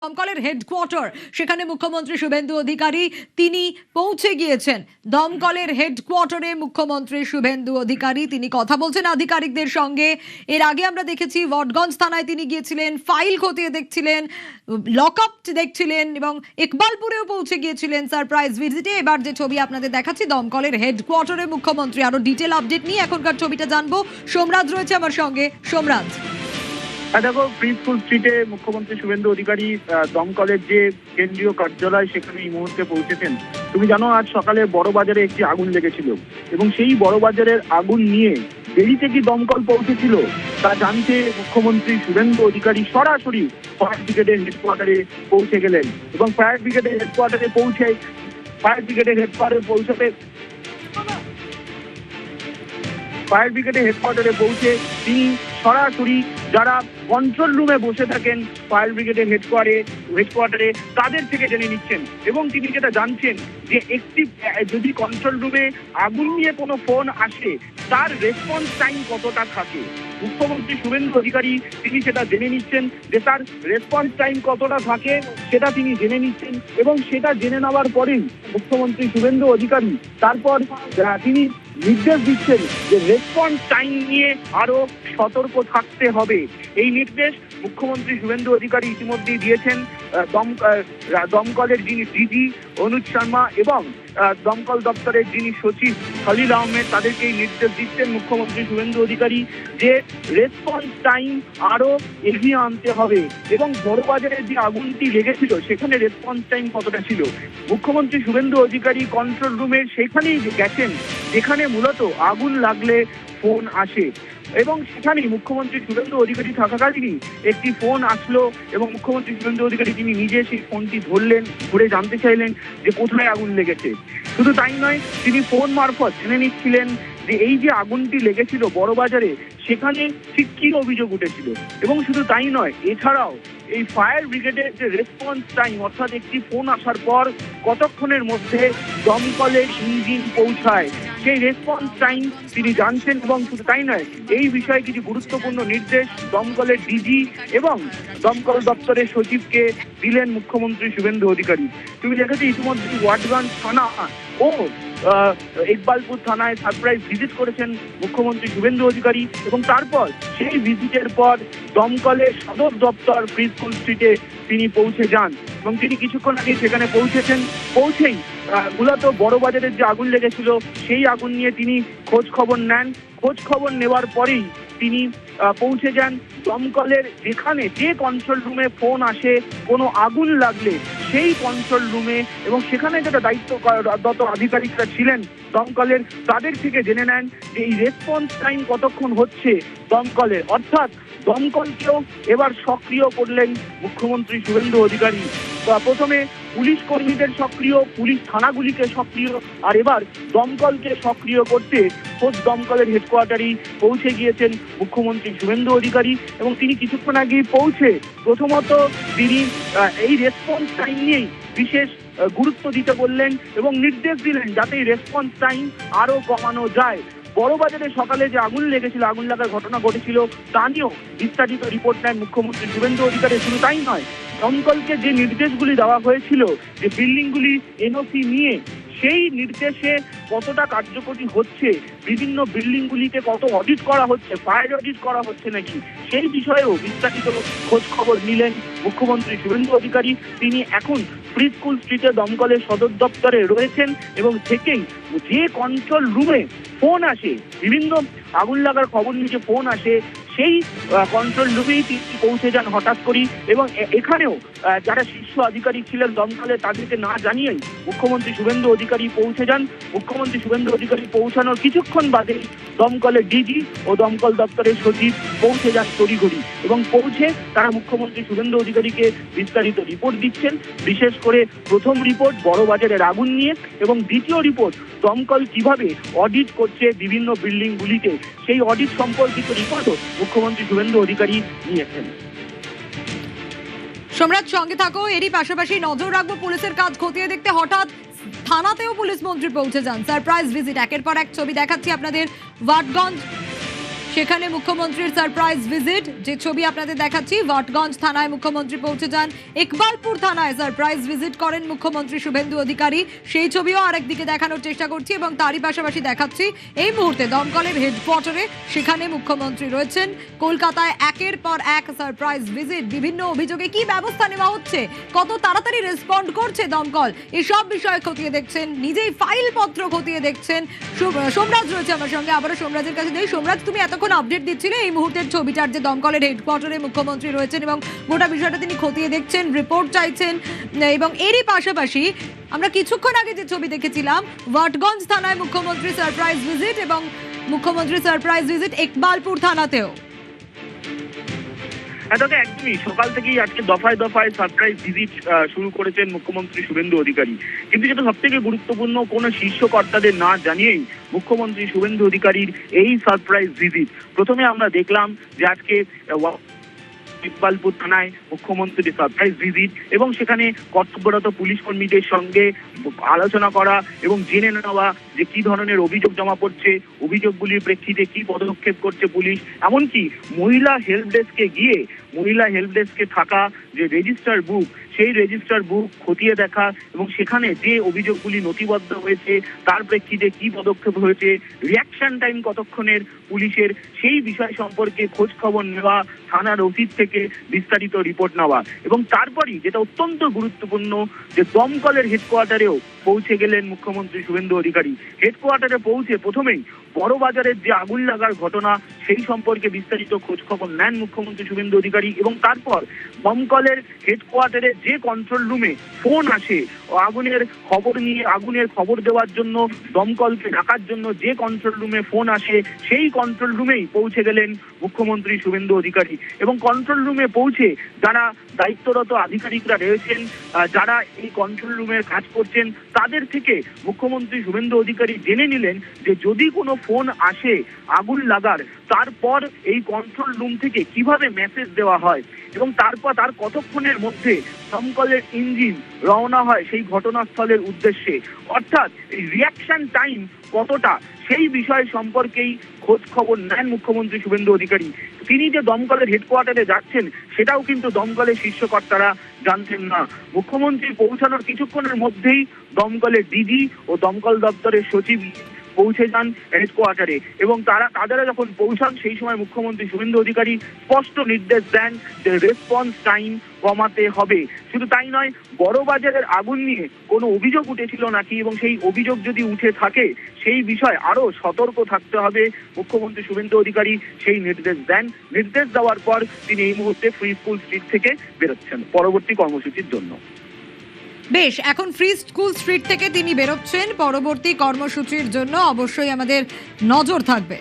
দমকলের হেডকোয়ার্টার সেখানে মুখ্যমন্ত্রী শুভেন্দু অধিকারী তিনি পৌঁছে গিয়েছেন। দমকলের হেডকোয়ার্টারে মুখ্যমন্ত্রী শুভেন্দু অধিকারী তিনি কথা বলছেন আধিকারিকদের সঙ্গে। এর আগে আমরা দেখেছি বটগঞ্জ থানায় তিনি গিয়েছিলেন, ফাইল খতিয়ে দেখছিলেন, লকআপ দেখছিলেন এবং ইকবালপুরেও পৌঁছে গিয়েছিলেন সারপ্রাইজ ভিজিটে। এবার যে ছবি আপনাদের দেখাচ্ছি দমকলের হেডকোয়ার্টারে মুখ্যমন্ত্রী। আরো ডিটেল আপডেট নিয়ে এখনকার ছবিটা জানবো। সোমরাজ রয়েছে আমার সঙ্গে। সোমরাজ, দেখো, প্রিন্সপুল স্ট্রিটে মুখ্যমন্ত্রী শুভেন্দু অধিকারী দমকলের যে কেন্দ্রীয় কার্যালয় সেখানে এই মুহূর্তে পৌঁছেছেন। তুমি জানো, আজ সকালে বড় বাজারে একটি আগুন লেগেছিল এবং সেই বড় বাজারের আগুন নিয়ে দেরিতে কি দমকল পৌঁছেছিল তা জানতে মুখ্যমন্ত্রী শুভেন্দু অধিকারী সরাসরি ফায়ার ব্রিগেডের হেডকোয়ার্টারে পৌঁছে গেলেন এবং ফায়ার ব্রিগেডের হেডকোয়ার্টারে পৌঁছে তিনি সরাসরি যারা কন্ট্রোল রুমে বসে থাকেন ফায়ার ব্রিগেডের হেডকোয়ার্টারে তাদের থেকে জেনে নিচ্ছেন এবং তিনি যেটা জানছেন যে যদি কন্ট্রোল রুমে আগুন নিয়ে কোনো ফোন আসে তার রেসপন্স টাইম কতটা থাকে। মুখ্যমন্ত্রী শুভেন্দু অধিকারী তিনি সেটা জেনে নিচ্ছেন যে তার রেসপন্স টাইম কতটা থাকে সেটা তিনি জেনে নিচ্ছেন এবং সেটা জেনে নেওয়ার পরেই মুখ্যমন্ত্রী শুভেন্দু অধিকারী তারপর তিনি নির্দেশ দিচ্ছেন যে রেসপন্স টাইম নিয়ে আরো সতর্ক থাকতে হবে। এই নির্দেশ মুখ্যমন্ত্রী শুভেন্দু অধিকারী ইতিমধ্যেই দিয়েছেন। দমকলের যিনি ডিজি অনুজ শর্মা এবং দমকল দপ্তরের যিনি সচিব খলিল আহমেদ তাদেরকে এই নির্দেশ দিচ্ছেন মুখ্যমন্ত্রী শুভেন্দু অধিকারী যে রেসপন্স টাইম আরো এগিয়ে আনতে হবে এবং বড়বাজারের যে আগুনটি লেগেছিল সেখানে রেসপন্স টাইম কতটা ছিল। মুখ্যমন্ত্রী শুভেন্দু অধিকারী কন্ট্রোল রুমের সেখানেই গেছেন যেখানে মূলত আগুন লাগলে ফোন আসে এবং সেখানেই মুখ্যমন্ত্রী শুভেন্দু অধিকারী থাকাকালীনই একটি ফোন আসলো এবং মুখ্যমন্ত্রী শুভেন্দু অধিকারী তিনি নিজে সেই ফোনটি ধরে জানতে চাইলেন যে কোথায় আগুন লেগেছে। শুধু তাই নয়, তিনি ফোন মারফত জেনে নিচ্ছিলেন যে এই যে আগুনটি লেগেছিল বড় বাজারে সেখানে ঠিক কি অভিযোগ উঠেছিল এবং শুধু তাই নয়, এছাড়াও এই ফায়ার ব্রিগেডের যে রেসপন্স টাইম অর্থাৎ একটি ফোন আসার পর কতক্ষণের মধ্যে দমকলের ইঞ্জিন পৌঁছায় সেই রেসপন্স টাইম তিনি জানছেন এবং শুধু তাই নয়, এই বিষয়ে কিছু গুরুত্বপূর্ণ নির্দেশ দমকলের ডিজি এবং দমকল দপ্তরের সচিবকে দিলেন মুখ্যমন্ত্রী শুভেন্দু অধিকারী। তুমি দেখেছো ইতিমধ্যে ওয়াটগঞ্জ থানা ও ইকবালপুর থানায় সারপ্রাইজ ভিজিট করেছেন মুখ্যমন্ত্রী শুভেন্দু অধিকারী এবং তারপর সেই ভিজিটের পর দমকলের সদর দপ্তর প্রিন্সপুল স্ট্রিটে তিনি পৌঁছে যান এবং তিনি কিছুক্ষণ আগে সেখানে পৌঁছেই মূলত বড় বাজারের যে আগুন লেগেছিল সেই আগুন নিয়ে তিনি খোঁজ খবর নেওয়ার পরেই তিনি পৌঁছে যান দমকলের যেখানে যে কন্ট্রোল রুমে ফোন আসে কোনো আগুন লাগলে সেই কন্ট্রোল রুমে এবং সেখানে যারা দায়িত্বরত আধিকারিকরা ছিলেন দমকলের তাদের থেকে জেনে নেন যে এই রেসপন্স টাইম কতক্ষণ হচ্ছে দমকলের, অর্থাৎ দমকলকেও এবার সক্রিয় করলেন মুখ্যমন্ত্রী শুভেন্দু অধিকারী। প্রথমে পুলিশ কর্মীদের সক্রিয়, পুলিশ থানাগুলিকে সক্রিয়, আর এবার দমকলকে সক্রিয় করতে খোদ দমকলের হেডকোয়ার্টারেই পৌঁছে গিয়েছেন মুখ্যমন্ত্রী শুভেন্দু অধিকারী এবং তিনি কিছুক্ষণ আগেই পৌঁছে প্রথমত তিনি এই রেসপন্স টাইম নিয়েই বিশেষ গুরুত্ব দিতে বললেন এবং নির্দেশ দিলেন যাতে এই রেসপন্স টাইম আরো কমানো যায়। বড় বাজারে সকালে যে আগুন লেগেছিল, আগুন লাগার ঘটনা ঘটেছিল তা নিয়েও বিস্তারিত রিপোর্ট নেন মুখ্যমন্ত্রী শুভেন্দু অধিকারী। শুধু তাই নয়, দমকলকে যে নির্দেশগুলি দেওয়া হয়েছিল যে বিল্ডিংগুলি এনওসি নিয়ে সেই নির্দেশে কতটা কার্যকরী হচ্ছে, বিভিন্ন বিল্ডিংগুলিতে কত অডিট করা হচ্ছে, ফায়ার অডিট করা হচ্ছে নাকি, সেই বিষয়েও বিস্তারিত খোঁজ খবর নিলেন মুখ্যমন্ত্রী শুভেন্দু অধিকারী। তিনি এখন প্রিন্সপুল স্ট্রিটে দমকলের সদর দপ্তরে রয়েছেন এবং থেকেই যে কন্ট্রোল রুমে ফোন আসে, বিভিন্ন আগুন লাগার খবর নিয়ে যে ফোন আসে সেই কন্ট্রোল রুমেই তিনি পৌঁছে যান হঠাৎ করেই এবং এখানেও যারা শীর্ষ আধিকারিক ছিলেন দমকলে তাদেরকে না জানিয়েই মুখ্যমন্ত্রী শুভেন্দু অধিকারী পৌঁছে যান। মুখ্যমন্ত্রী শুভেন্দু অধিকারী পৌঁছানোর কিছুক্ষণ বাদেই দমকলের ডিজি ও দমকল দপ্তরের সচিব পৌঁছে যান তড়িঘড়ি এবং পৌঁছে তারা মুখ্যমন্ত্রী শুভেন্দু অধিকারীকে বিস্তারিত রিপোর্ট দিচ্ছেন। বিশেষ করে প্রথম রিপোর্ট বড় বাজারের আগুন নিয়ে এবং দ্বিতীয় রিপোর্ট দমকল কিভাবে অডিট করছে বিভিন্ন বিল্ডিংগুলিতে, সেই অডিট সম্পর্কিত রিপোর্টও মুখ্যমন্ত্রী শুভেন্দু অধিকারী নিয়েছেন। সম্রাট, সঙ্গে থাকো। এরই পাশাপাশি নজর রাখবো পুলিশের কাজ খতিয়ে দেখতে হঠাৎ থানাতেও পুলিশ মন্ত্রী পৌঁছে যান। সারপ্রাইজ ভিজিট, একের পর এক ছবি দেখাচ্ছি আপনাদের। ওয়াটগঞ্জ সেখানে মুখ্যমন্ত্রীর সারপ্রাইজ ভিজিট, যে ছবি আপনাদের দেখাচ্ছি, বটগঞ্জ থানায় মুখ্যমন্ত্রী পৌঁছে যান, ইকবালপুর থানায় সারপ্রাইজ ভিজিট করেন মুখ্যমন্ত্রী শুভেন্দু অধিকারী। সেই ছবিও আরেকদিকে দেখানোর চেষ্টা করছি এবং তারই পাশাপাশি দেখাচ্ছি এই মুহূর্তে দমকলের হেডকোয়ার্টারে, সেখানে মুখ্যমন্ত্রী রয়েছেন। কলকাতায় একের পর এক সারপ্রাইজ ভিজিট, বিভিন্ন অভিযোগে কি ব্যবস্থা নেওয়া হচ্ছে, কত তাড়াতাড়ি রেসপন্ড করছে দমকল, এসব বিষয় খতিয়ে দেখছেন, নিজেই ফাইল পত্র খতিয়ে দেখছেন। সোমরাজ রয়েছে আমার সঙ্গে, আবারও সোমরাজের কাছে দেই। সোমরাজ, তুমি এতক্ষণ আপডেট দিচ্ছিলে এই মুহূর্তের ছবিটার, যে দমকলের হেডকোয়ার্টারে মুখ্যমন্ত্রী রয়েছেন এবং গোটা বিষয়টা তিনি খতিয়ে দেখছেন, রিপোর্ট চাইছেন, এবং এরই পাশাপাশি আমরা কিছুক্ষণ আগে যে ছবি দেখেছিলাম, বটগঞ্জ থানায় মুখ্যমন্ত্রী সারপ্রাইজ ভিজিট এবং মুখ্যমন্ত্রী সারপ্রাইজ ভিজিট ইকবালপুর থানাতেও। দাদা, একদমই সকাল থেকেই আজকে দফায় দফায় সারপ্রাইজ ভিজিট শুরু করেছেন মুখ্যমন্ত্রী শুভেন্দু অধিকারী। কিন্তু যেটা সব থেকে গুরুত্বপূর্ণ, কোনো শীর্ষ কর্তাদের না জানিয়েই মুখ্যমন্ত্রী শুভেন্দু অধিকারীর এই সারপ্রাইজ ভিজিট। প্রথমে আমরা দেখলাম যে আজকে ইকবালপুর থানায় মুখ্যমন্ত্রীর সারপ্রাইজ ভিজিট এবং সেখানে কর্তব্যরত পুলিশ কর্মীদের সঙ্গে আলোচনা করা এবং জেনে নেওয়া যে কি ধরনের অভিযোগ জমা পড়ছে, অভিযোগগুলির প্রেক্ষিতে কি পদক্ষেপ করছে পুলিশ। এমনকি মহিলা হেল্প ডেস্কে গিয়ে মহিলা হেল্প ডেস্কে থাকা যে রেজিস্টার বুক, সেই রেজিস্টার বুক খতিয়ে দেখা এবং সেখানে যে অভিযোগগুলি নথিবদ্ধ হয়েছে তার প্রেক্ষিতে কি পদক্ষেপ হয়েছে, রিয়াকশন টাইম কতক্ষণের পুলিশের, সেই বিষয় সম্পর্কে খোঁজ খবর নেওয়া, থানার ওসির থেকে বিস্তারিত রিপোর্ট নেওয়া। এবং তারপরই যেটা অত্যন্ত গুরুত্বপূর্ণ, যে দমকলের হেডকোয়ার্টারেও পৌঁছে গেলেন মুখ্যমন্ত্রী শুভেন্দু অধিকারী। হেডকোয়ার্টারে পৌঁছে প্রথমেই বড়বাজারের যে আগুন লাগার ঘটনা, সেই সম্পর্কে বিস্তারিত খোঁজ খবর নেন মুখ্যমন্ত্রী শুভেন্দু অধিকারী। এবং তারপর দমকলের হেডকোয়ার্টারে যে কন্ট্রোল রুমে ফোন আসে আগুনের খবর নিয়ে, আগুনের খবর দেওয়ার জন্য, দমকলকে ডাকার জন্য যে কন্ট্রোল রুমে ফোন আসে, সেই কন্ট্রোল রুমেই পৌঁছে গেলেন মুখ্যমন্ত্রী শুভেন্দু অধিকারী। এবং কন্ট্রোল রুমে পৌঁছে যারা দায়িত্বরত আধিকারিকরা রয়েছেন, যারা এই কন্ট্রোল রুমের কাজ করছেন, তাদের থেকে মুখ্যমন্ত্রী শুভেন্দু অধিকারী জেনে নিলেন যে যদি কোনো ফোন আসে আগুন লাগার, তারপর এই কন্ট্রোল রুম থেকে কিভাবে মেসেজ দেওয়া হয় এবং তারপর তার কতক্ষণের মধ্যে দমকলের ইঞ্জিন রওনা হয় সেই ঘটনাস্থলের উদ্দেশ্যে। অর্থাৎ এই রিয়াকশন টাইম কতটা, সেই বিষয় সম্পর্কেই খোঁজ খবর নেন মুখ্যমন্ত্রী শুভেন্দু অধিকারী। তিনি যে দমকলের হেডকোয়ার্টারে যাচ্ছেন সেটাও কিন্তু দমকলের শীর্ষকর্তারা জানতেন না। মুখ্যমন্ত্রী পৌঁছানোর কিছুক্ষণের মধ্যেই দমকলের ডিজি ও দমকল দপ্তরের সচিব পৌঁছে যান হেডকোয়ার্টারে এবং তারা যখন পৌঁছান সেই সময় মুখ্যমন্ত্রী শুভেন্দু অধিকারী স্পষ্ট নির্দেশ দেন যে রেসপন্স টাইম কমাতে হবে। শুধু তাই নয়, বড়বাজারের আগুন নিয়ে কোনো অভিযোগ উঠেছিল নাকি এবং সেই অভিযোগ যদি উঠে থাকে সেই বিষয়ে আরো সতর্ক থাকতে হবে মুখ্যমন্ত্রী শুভেন্দু অধিকারী সেই নির্দেশ দেন। নির্দেশ দেওয়ার পর তিনি এই মুহূর্তে ফ্রি স্কুল স্ট্রিট থেকে বেরোচ্ছেন পরবর্তী কর্মসূচির জন্য। বেশ, এখন ফ্রি স্কুল স্ট্রিট থেকে তিনি বেরোচ্ছেন পরবর্তী কর্মসূচির জন্য, অবশ্যই আমাদের নজর থাকবে।